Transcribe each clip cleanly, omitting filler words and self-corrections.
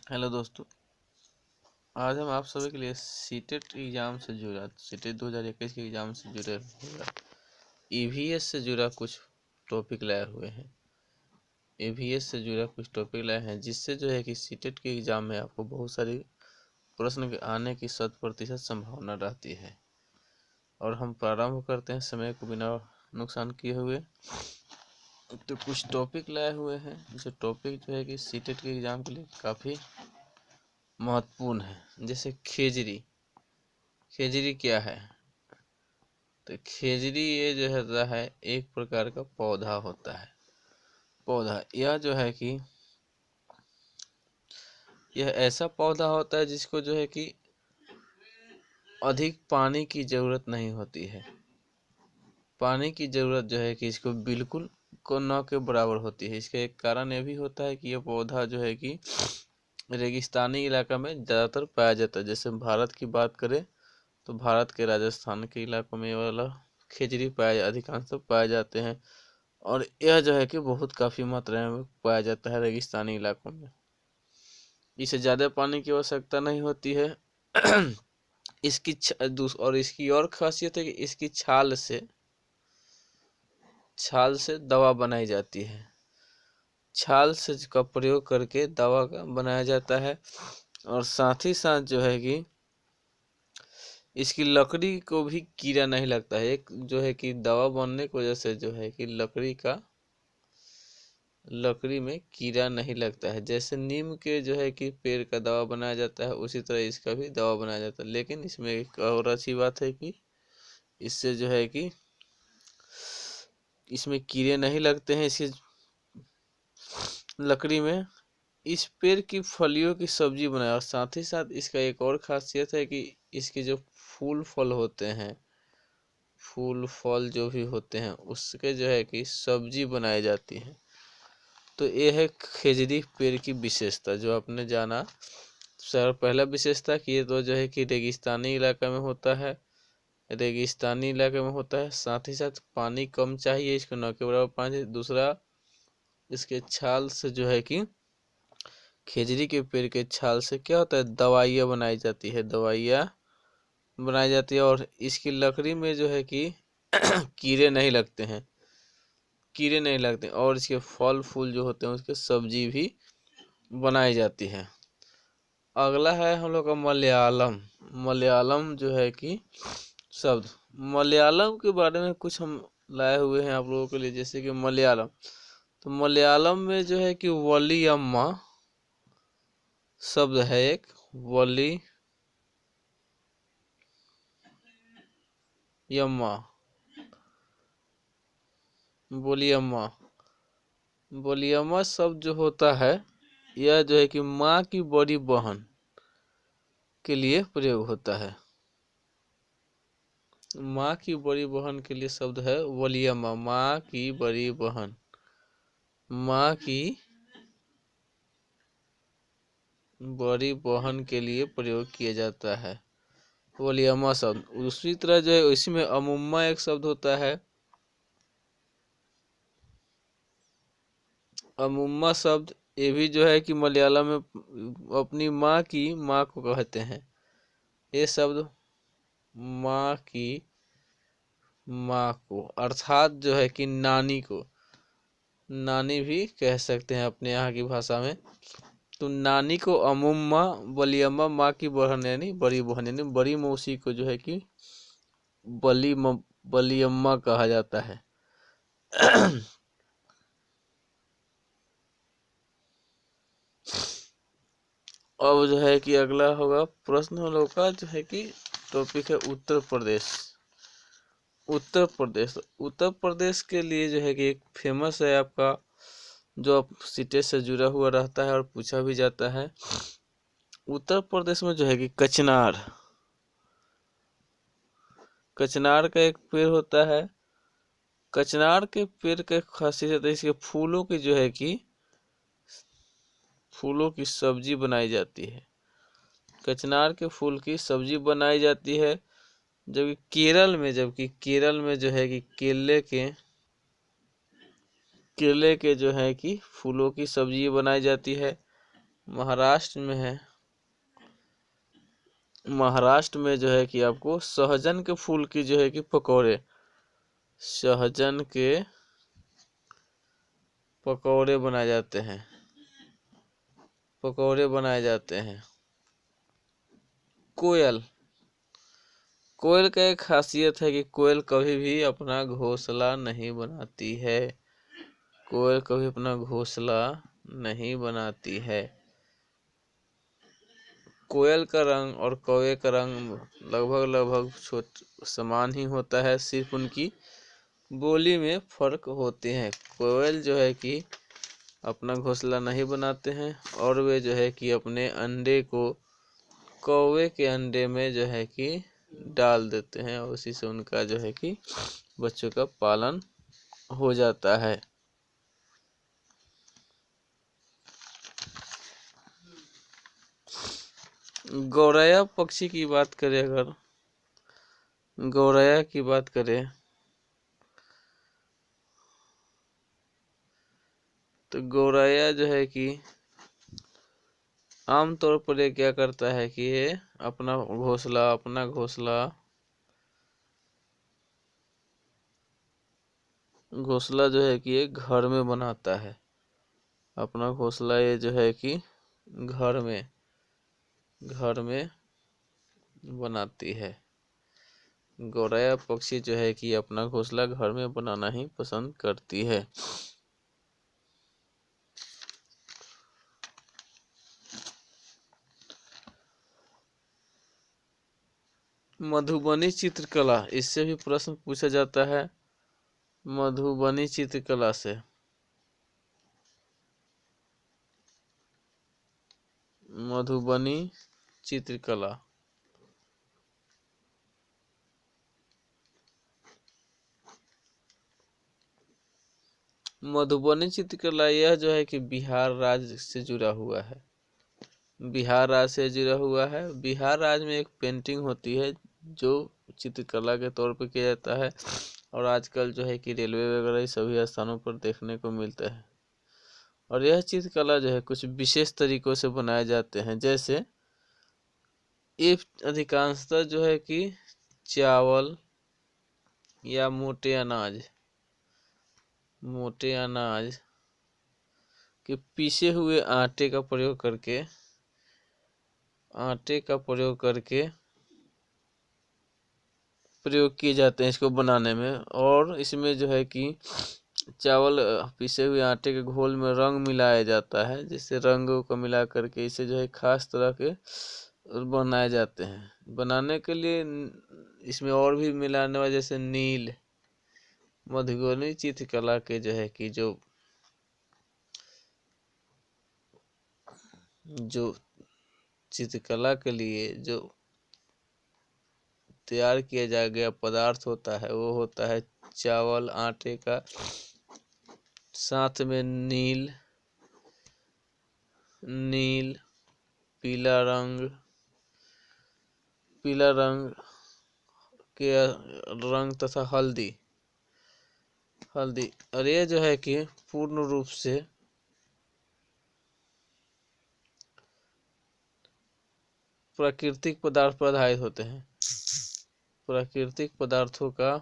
Hello दोस्तों। आज हम आप सभी के लिए सीटेट एग्ज़ाम से जुड़ा सीटेट 2021 के एग्ज़ाम से जुड़े हुआ ईवीएस से जुड़ा कुछ टॉपिक लाए हुए हैं। ईवीएस से जुड़ा कुछ टॉपिक लाए हैं जिससे जो है कि सीटेट के एग्ज़ाम में आपको बहुत सारी प्रश्न के आने की 100% संभावना रहती है। और हम प्रारंभ करते हैं समय को बिना नुकसान किए हुए। तो कुछ टॉपिक लाए हुए हैं जो टॉपिक जो है कि सीटेट के एग्ज़ाम के लिए काफ़ी महत्वपूर्ण है। जैसे खेजरी क्या है? तो खेजड़ी ये जो होता है एक प्रकार का पौधा होता है। यह जो है कि यह ऐसा पौधा होता है जिसको जो है कि अधिक पानी की ज़रूरत नहीं होती है। पानी की ज़रूरत जो है कि इसको बिल्कुल को न के बराबर होती है। इसका एक कारण ये भी होता है कि यह पौधा जो है कि रेगिस्तानी इलाका में ज़्यादातर पाया जाता है। जैसे भारत की बात करें तो भारत के राजस्थान के इलाकों में ये वाला खेजड़ी अधिकांश पाए जाते हैं। और यह जो है कि बहुत काफ़ी मात्रा में पाया जाता है रेगिस्तानी इलाकों में। इसे ज़्यादा पानी की आवश्यकता नहीं होती है। इसकी और खासियत है कि इसकी छाल से दवा बनाई जाती है। छाल से का प्रयोग करके दवा का बनाया जाता है। और साथ ही साथ जो है कि इसकी लकड़ी को भी कीड़ा नहीं लगता है। एक जो है कि दवा बनने की वजह से जो है कि लकड़ी में कीड़ा नहीं लगता है। जैसे नीम के जो है कि पेड़ का दवा बनाया जाता है उसी तरह इसका भी दवा बनाया जाता है। लेकिन इसमें एक और अच्छी बात है कि इससे जो है कि इसमें कीड़े नहीं लगते हैं। इसी लकड़ी में इस पेड़ की फलियों की सब्जी बनाया। और साथ ही साथ इसका एक और खासियत है कि इसके जो फूल फल जो भी होते हैं उसके जो है कि सब्जी बनाई जाती है। तो ये है खेजड़ी पेड़ की विशेषता जो आपने जाना। सर पहला विशेषता कि ये तो जो है कि रेगिस्तानी इलाका में होता है। साथ ही साथ पानी कम चाहिए इसको, न के बराबर पानी। दूसरा इसके छाल से जो है कि खेजड़ी के पेड़ के छाल से क्या होता है, दवाइयाँ बनाई जाती है। और इसकी लकड़ी में जो है कि कीड़े नहीं लगते और इसके फल फूल जो होते हैं उसके सब्जी भी बनाई जाती है। अगला है हम लोग का मलयालम जो है कि शब्द। मलयालम के बारे में कुछ हम लाए हुए हैं आप लोगों के लिए। जैसे कि मलयालम में जो है कि वलियम्मा शब्द है। एक वलियम्मा शब्द जो होता है यह जो है कि माँ की बड़ी बहन के लिए प्रयोग होता है। माँ की बड़ी बहन के लिए शब्द है वलियम्मा। माँ की बड़ी बहन, माँ की बड़ी बहन के लिए प्रयोग किया जाता है वलियम्मा शब्द। उसी तरह जो है इसी में अमुम्मा एक शब्द होता है। अमुम्मा शब्द ये भी जो है कि मलयालम में अपनी माँ को कहते हैं। ये शब्द माँ को अर्थात जो है कि नानी भी कह सकते हैं अपने यहाँ की भाषा में। तो नानी को अमुम्मा, वलियम्मा माँ की बहन यानी बड़ी बहन यानी बड़ी मौसी को जो है कि वलियम्मा कहा जाता है। अब जो है कि अगला होगा प्रश्न हम लोग का जो है कि टॉपिक है उत्तर प्रदेश के लिए जो है कि एक फेमस है आपका जो अब सिटी से जुड़ा हुआ रहता है और पूछा भी जाता है। उत्तर प्रदेश में जो है कि कचनार का एक पेड़ होता है। कचनार के पेड़ के खासियत है इसके फूलों की जो है कि फूलों की सब्जी बनाई जाती है। कचनार के फूल की सब्जी बनाई जाती है। जबकि केरल में जो है कि केले के जो है कि फूलों की सब्जी बनाई जाती है। महाराष्ट्र में है। महाराष्ट्र में जो है कि आपको सहजन के फूल की जो है कि पकौड़े, सहजन के पकौड़े बनाए जाते हैं, पकौड़े बनाए जाते हैं। कोयल, कोयल का एक खासियत है कि कोयल कभी भी अपना घोंसला नहीं बनाती है, कोयल कभी अपना घोंसला नहीं बनाती है। कोयल का रंग और कौवे का रंग लगभग लगभग समान ही होता है, सिर्फ उनकी बोली में फर्क होते हैं। कोयल जो है कि अपना घोंसला नहीं बनाते हैं और वे जो है कि अपने अंडे को कौवे के अंडे में जो है कि डाल देते हैं और उसी से उनका जो है कि बच्चों का पालन हो जाता है। गौरैया पक्षी की बात करें, अगर गौरैया की बात करें तो गौरैया जो है कि आमतौर पर ये क्या करता है कि ये अपना घोंसला जो है कि ये घर में बनाता है। अपना घोंसला ये जो है कि घर में बनाती है। गौरैया पक्षी जो है कि अपना घोंसला घर में बनाना ही पसंद करती है। मधुबनी चित्रकला, इससे भी प्रश्न पूछा जाता है। मधुबनी चित्रकला से, मधुबनी चित्रकला, मधुबनी चित्रकला यह जो है कि बिहार राज्य से जुड़ा हुआ है, बिहार राज्य से जुड़ा हुआ है। बिहार राज्य में एक पेंटिंग होती है जो चित्रकला के तौर पर किया जाता है और आजकल जो है कि रेलवे वगैरह सभी स्थानों पर देखने को मिलता है। और यह चित्रकला जो है कुछ विशेष तरीकों से बनाए जाते हैं, जैसे ये अधिकांशतः जो है कि चावल या मोटे अनाज के पीसे हुए आटे का प्रयोग करके प्रयोग किए जाते हैं इसको बनाने में। और इसमें जो है कि चावल पीसे हुए आटे के घोल में रंग मिलाया जाता है, जिससे रंगों को मिला करके इसे जो है खास तरह के बनाए जाते हैं। बनाने के लिए इसमें और भी मिलाने वाले जैसे नील, मधुबनी चित्रकला के जो है कि जो चित्रकला के लिए जो तैयार किया जा गया पदार्थ होता है वो होता है चावल आटे का, साथ में नील पीला रंग के रंग तथा हल्दी। और ये जो है कि पूर्ण रूप से प्राकृतिक पदार्थ पर आधारित होते हैं, प्राकृतिक पदार्थों का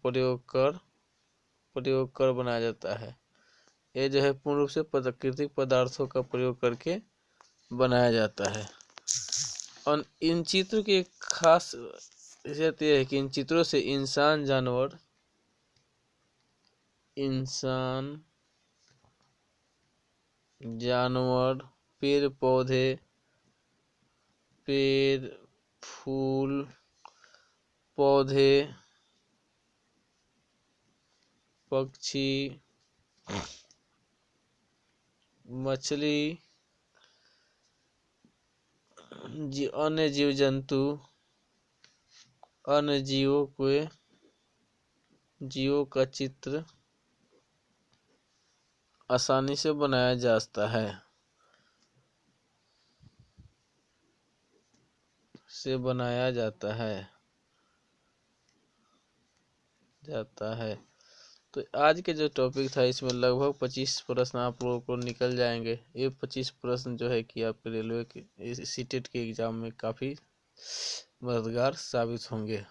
प्रयोग कर बनाया जाता है। ये जो है पूर्ण रूप से प्राकृतिक पदार्थों का प्रयोग करके बनाया जाता है। और इन चित्रों की एक खास खासियत यह है कि इन चित्रों से इंसान जानवर पेड़ फूल पौधे पक्षी मछली अन्य जीव जंतु अन्य जीवों का चित्र आसानी से बनाया जाता है। तो आज के जो टॉपिक था इसमें लगभग 25 प्रश्न आप लोगों को निकल जाएंगे। ये 25 प्रश्न जो है कि आपके रेलवे के सीटेट के एग्ज़ाम में काफ़ी मददगार साबित होंगे।